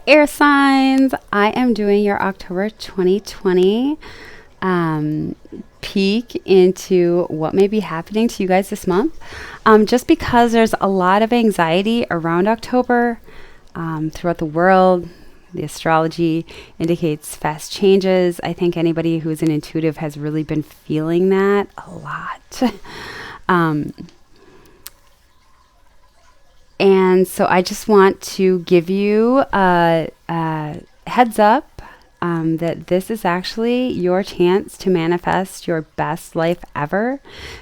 Air signs, I am doing your October 2020 peek into what may be happening to you guys this month. Just because there's a lot of anxiety around October throughout the world. The astrology indicates fast changes. I think anybody who's an intuitive has really been feeling that a lot. um, and so I just want to give you a heads up that this is actually your chance to manifest your best life ever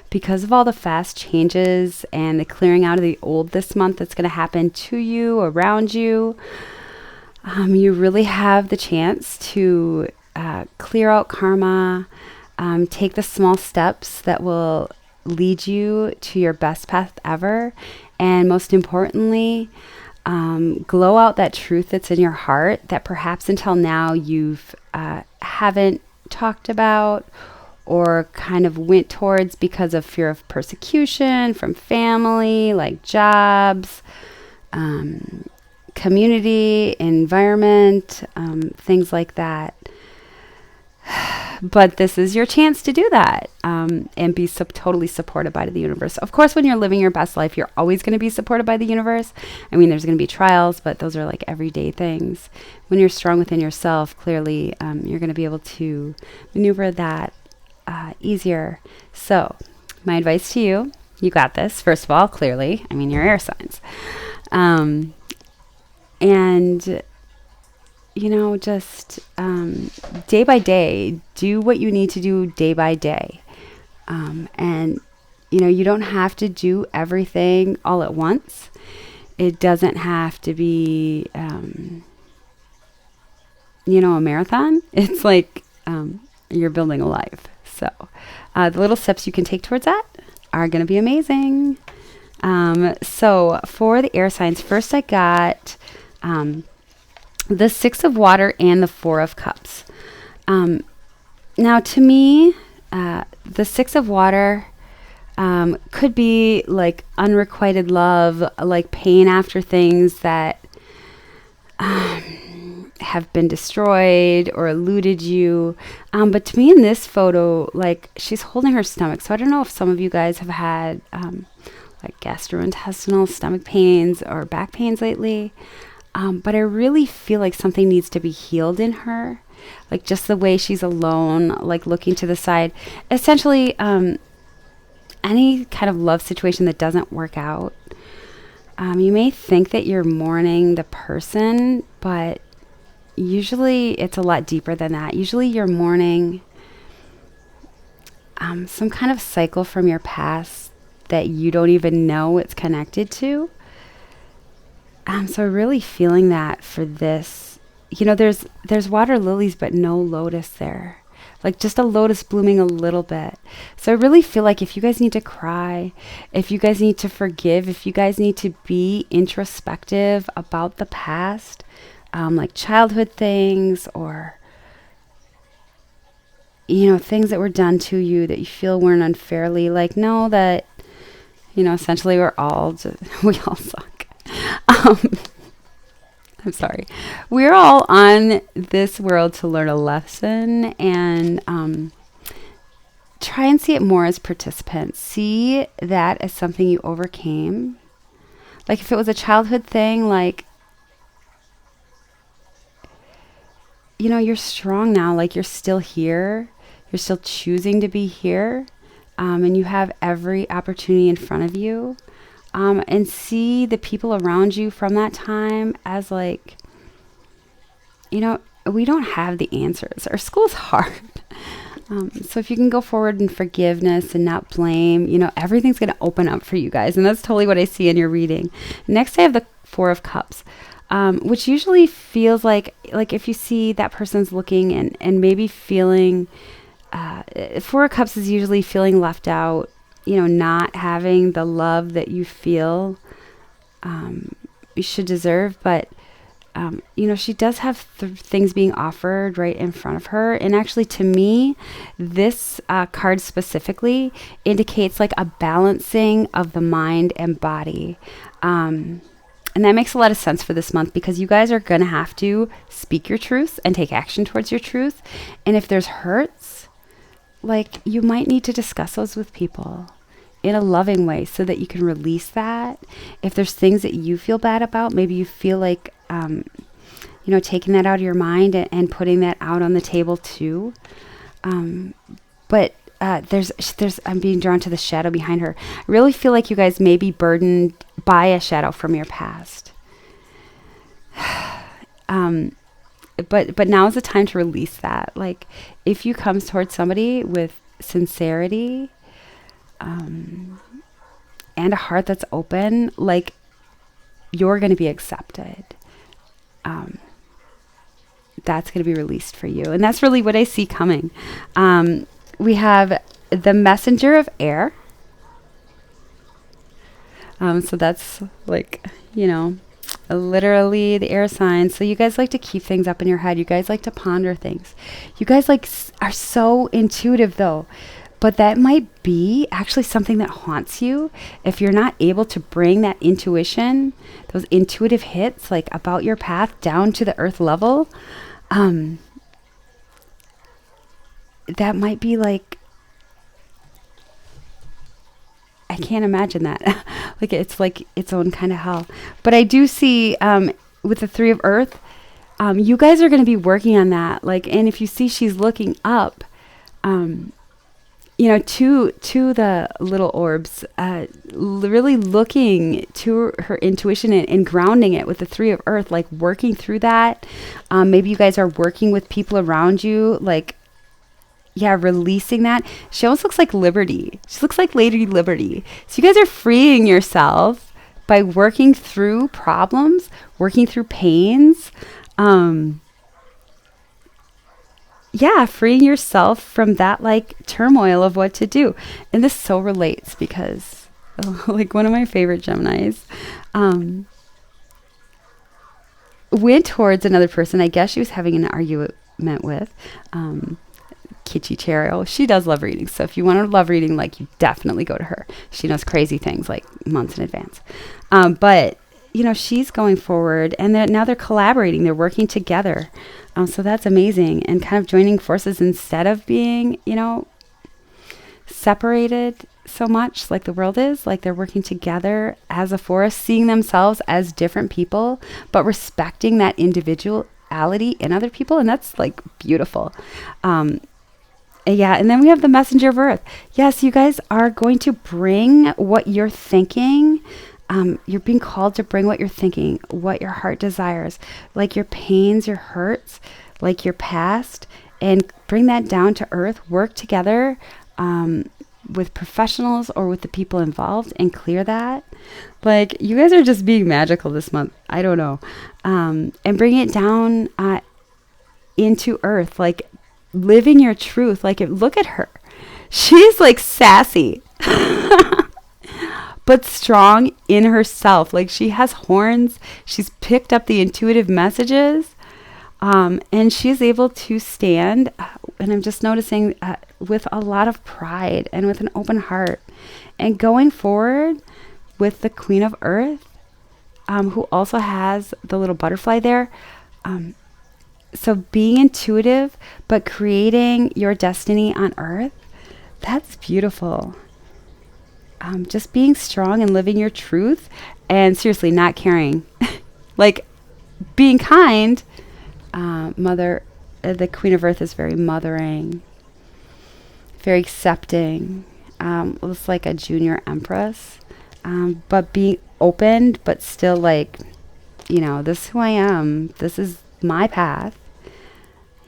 because of all the fast changes and the clearing out of the old this month that's going to happen to you, around you. You really have the chance to clear out karma, take the small steps that will lead you to your best path ever, and most importantly, glow out that truth that's in your heart that perhaps until now you've haven't talked about or kind of went towards because of fear of persecution from family, like jobs, community, environment, things like that. But this is your chance to do that and be totally supported by the universe. Of course, when you're living your best life, you're always going to be supported by the universe. I mean, there's going to be trials, but those are like everyday things. When you're strong within yourself, clearly, you're going to be able to maneuver that easier. So my advice to you, you got this. First of all, clearly, I mean, you're air signs. And just day by day, do what you need to do day by day. And, you don't have to do everything all at once. It doesn't have to be, a marathon. It's like you're building a life. So the little steps you can take towards that are going to be amazing. So for the air signs, first I got the Six of Water and the Four of Cups. Now, to me, the Six of Water could be like unrequited love, like pain after things that have been destroyed or eluded you. But to me in this photo, like she's holding her stomach. So I don't know if some of you guys have had like gastrointestinal stomach pains or back pains lately. But I really feel like something needs to be healed in her. Like just the way she's alone, like looking to the side. Essentially, any kind of love situation that doesn't work out. You may think that you're mourning the person, but usually it's a lot deeper than that. Usually you're mourning some kind of cycle from your past that you don't even know it's connected to. So really feeling that for this, there's water lilies, but no lotus there, like just a lotus blooming a little bit. So I really feel like if you guys need to cry, if you guys need to forgive, if you guys need to be introspective about the past, like childhood things or, things that were done to you that you feel weren't unfairly, like know that, essentially we all suck. I'm sorry. We're all on this world to learn a lesson and try and see it more as participants. See that as something you overcame. Like if it was a childhood thing, like, you're strong now. Like you're still here. You're still choosing to be here. And you have every opportunity in front of you. And see the people around you from that time as like, we don't have the answers. Our school's hard. So if you can go forward in forgiveness and not blame, everything's going to open up for you guys. And that's totally what I see in your reading. Next, I have the Four of Cups, which usually feels like if you see that person's looking and maybe feeling, Four of Cups is usually feeling left out, not having the love that you feel you should deserve. But, she does have things being offered right in front of her. And actually, to me, this card specifically indicates like a balancing of the mind and body. And that makes a lot of sense for this month because you guys are going to have to speak your truth and take action towards your truth. And if there's hurts, like you might need to discuss those with people in a loving way so that you can release that. If there's things that you feel bad about, maybe you feel like, taking that out of your mind and putting that out on the table too. But there's I'm being drawn to the shadow behind her. I really feel like you guys may be burdened by a shadow from your past. But now is the time to release that. Like if you come towards somebody with sincerity, and a heart that's open, like you're going to be accepted. That's going to be released for you. And that's really what I see coming. We have the messenger of air. So that's like, literally the air sign. So you guys like to keep things up in your head. You guys like to ponder things. You guys are so intuitive though. But that might be actually something that haunts you if you're not able to bring that intuition, those intuitive hits like about your path down to the earth level. That might be like, I can't imagine that. It's like its own kind of hell. But I do see with the Three of Earth, you guys are going to be working on that. And if you see she's looking up, to the little orbs, really looking to her intuition and grounding it with the Three of Earth, like working through that. Maybe you guys are working with people around you, releasing that. She almost looks like Liberty. She looks like Lady Liberty. So you guys are freeing yourself by working through problems, working through pains. Freeing yourself from that turmoil of what to do. And this so relates because one of my favorite Geminis went towards another person. I guess she was having an argument with Kitchi Cheryl. She does love reading. So if you want a love reading, you definitely go to her. She knows crazy things months in advance. But she's going forward and now they're collaborating. They're working together. So that's amazing. And kind of joining forces instead of being, separated so much like the world is. They're working together as a force, seeing themselves as different people, but respecting that individuality in other people. And that's beautiful. And then we have the messenger of earth. Yes, you guys are going to bring what you're thinking. You're being called to bring what you're thinking, what your heart desires, your pains, your hurts, your past, and bring that down to earth. Work together with professionals or with the people involved and clear that. You guys are just being magical this month. I don't know. And bring it down into earth, living your truth. Look at her. She's sassy. But strong in herself. She has horns. She's picked up the intuitive messages. And she's able to stand, and I'm just noticing, with a lot of pride and with an open heart. And going forward with the Queen of Earth, who also has the little butterfly there. So being intuitive, but creating your destiny on earth, that's beautiful. Just being strong and living your truth and seriously not caring. Being kind. The Queen of Earth is very mothering, very accepting. Looks like a junior empress. But being open, but still this is who I am. This is my path.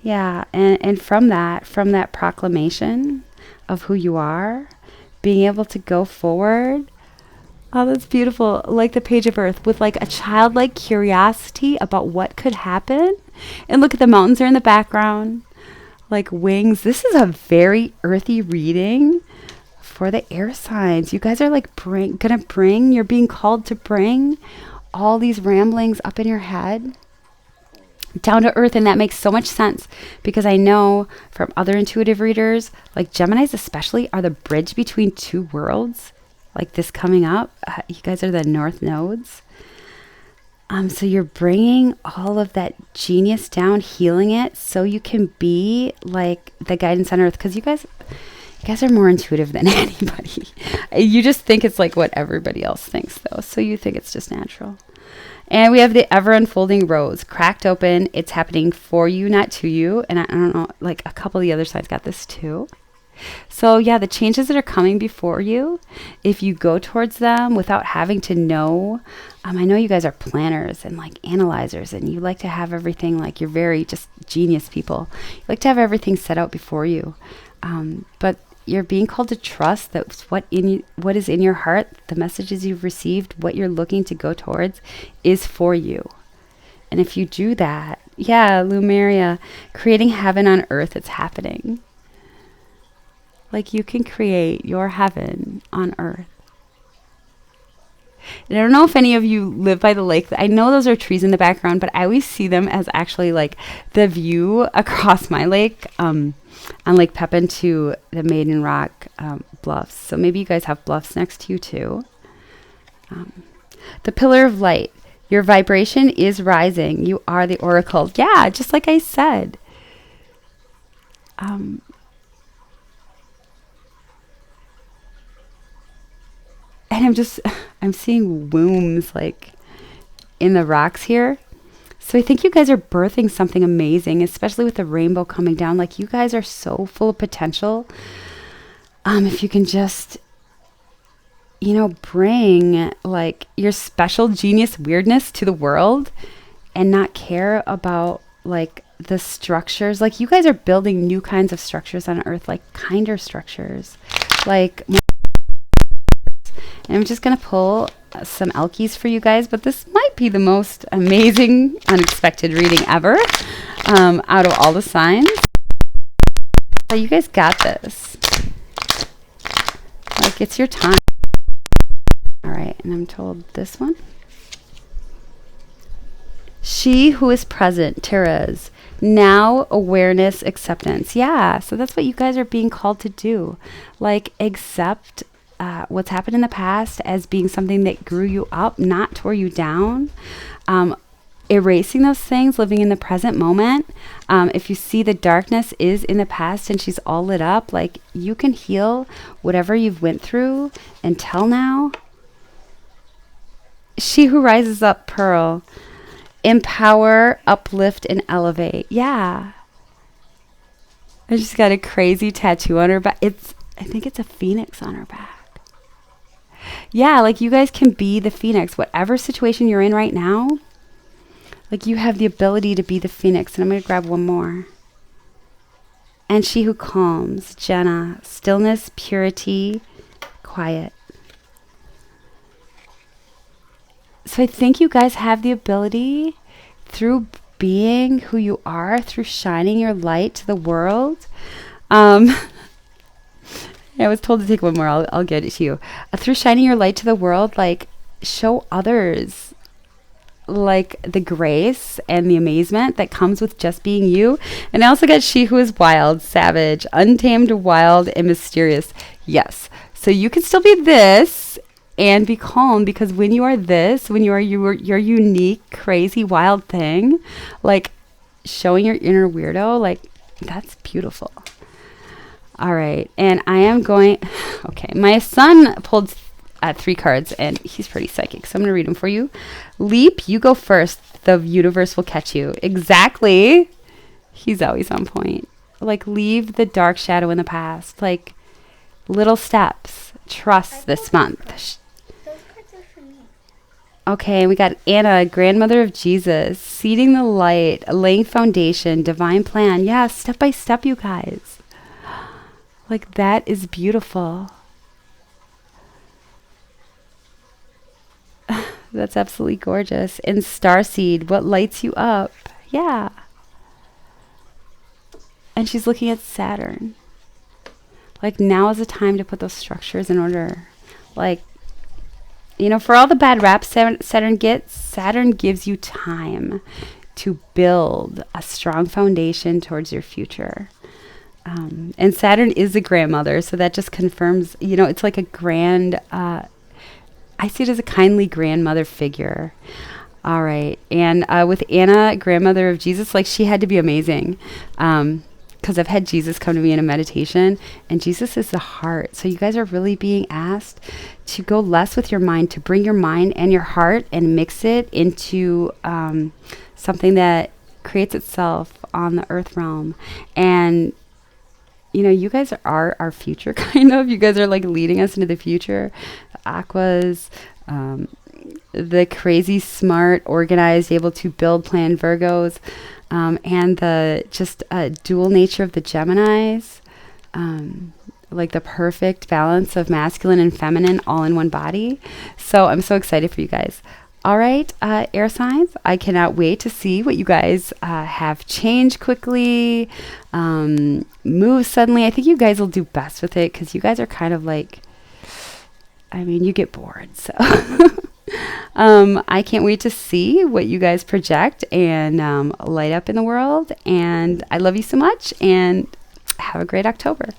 Yeah. And from that proclamation of who you are, being able to go forward. Oh, that's beautiful. The Page of Earth with a childlike curiosity about what could happen. And look at the mountains are in the background, wings. This is a very earthy reading for the air signs. You guys are you're being called to bring all these ramblings up in your head down to earth. And that makes so much sense because I know from other intuitive readers, Geminis especially, are the bridge between two worlds. This coming up, you guys are the north nodes. So you're bringing all of that genius down, healing it so you can be like the guidance on earth. Because you guys are more intuitive than anybody. You just think it's like what everybody else thinks, though. So you think it's just natural. And we have the ever unfolding rose cracked open. It's happening for you, not to you. And I don't know, like a couple of the other sides got this too. So yeah, the changes that are coming before you, if you go towards them without having to know, I know you guys are planners and like analyzers, and you like to have everything, like you're very just genius people. You like to have everything set out before you. But you're being called to trust that what is in your heart, the messages you've received, what you're looking to go towards is for you. And if you do that, yeah, Lumeria, creating heaven on earth, it's happening. Like you can create your heaven on earth. And I don't know if any of you live by the lake. I know those are trees in the background, but I always see them as actually like the view across my lake, on Lake Pepin to the Maiden Rock bluffs. So maybe you guys have bluffs next to you too. The pillar of light. Your vibration is rising. You are the oracle. Yeah, just like I said. And I'm seeing wombs like in the rocks here. So I think you guys are birthing something amazing, especially with the rainbow coming down. Like you guys are so full of potential. If you can just, bring like your special genius weirdness to the world and not care about like the structures. Like you guys are building new kinds of structures on earth, like kinder structures, like. And I'm just going to pull some Elkies for you guys, but this might be the most amazing, unexpected reading ever out of all the signs. So you guys got this. Like, it's your time. All right, and I'm told this one. She who is present, Therese. Now, awareness, acceptance. Yeah, so that's what you guys are being called to do. Like, accept what's happened in the past as being something that grew you up, not tore you down. Erasing those things, living in the present moment. If you see the darkness is in the past and she's all lit up, like you can heal whatever you've went through until now. She who rises up, Pearl. Empower, uplift, and elevate. Yeah. I just got a crazy tattoo on her back. I think it's a phoenix on her back. Yeah, like you guys can be the phoenix. Whatever situation you're in right now, like you have the ability to be the phoenix. And I'm going to grab one more. And she who calms, Jenna. Stillness, purity, quiet. So I think you guys have the ability through being who you are, through shining your light to the world. I was told to take one more. I'll get it to you. Through shining your light to the world, like show others like the grace and the amazement that comes with just being you. And I also got she who is wild, savage, untamed, wild, and mysterious. Yes. So you can still be this and be calm, because when you are this, when you are your unique, crazy, wild thing, like showing your inner weirdo, like that's beautiful. All right, and I am going, okay, my son pulled 3 cards, and he's pretty psychic, so I'm going to read them for you. Leap, you go first. The universe will catch you. Exactly. He's always on point. Like, leave the dark shadow in the past. Like, little steps. Trust this month. Those cards are for me. Okay, we got Anna, grandmother of Jesus, seeding the light, laying foundation, divine plan. Yeah, step by step, you guys. Like, that is beautiful. That's absolutely gorgeous. And starseed, what lights you up? Yeah. And she's looking at Saturn. Like, now is the time to put those structures in order. Like, for all the bad raps Saturn gets, Saturn gives you time to build a strong foundation towards your future. And Saturn is the grandmother, so that just confirms, it's like a grand, I see it as a kindly grandmother figure. All right. And with Anna, grandmother of Jesus, like she had to be amazing. Because I've had Jesus come to me in a meditation, and Jesus is the heart. So you guys are really being asked to go less with your mind, to bring your mind and your heart and mix it into something that creates itself on the earth realm. And you guys are our future, kind of. You guys are like leading us into the future. The Aquas, the crazy, smart, organized, able to build, plan Virgos, and the just dual nature of the Geminis, like the perfect balance of masculine and feminine all in one body. So I'm so excited for you guys. All right, air signs, I cannot wait to see what you guys have changed quickly, move suddenly. I think you guys will do best with it because you guys are kind of like, you get bored. So I can't wait to see what you guys project and light up in the world. And I love you so much, and have a great October.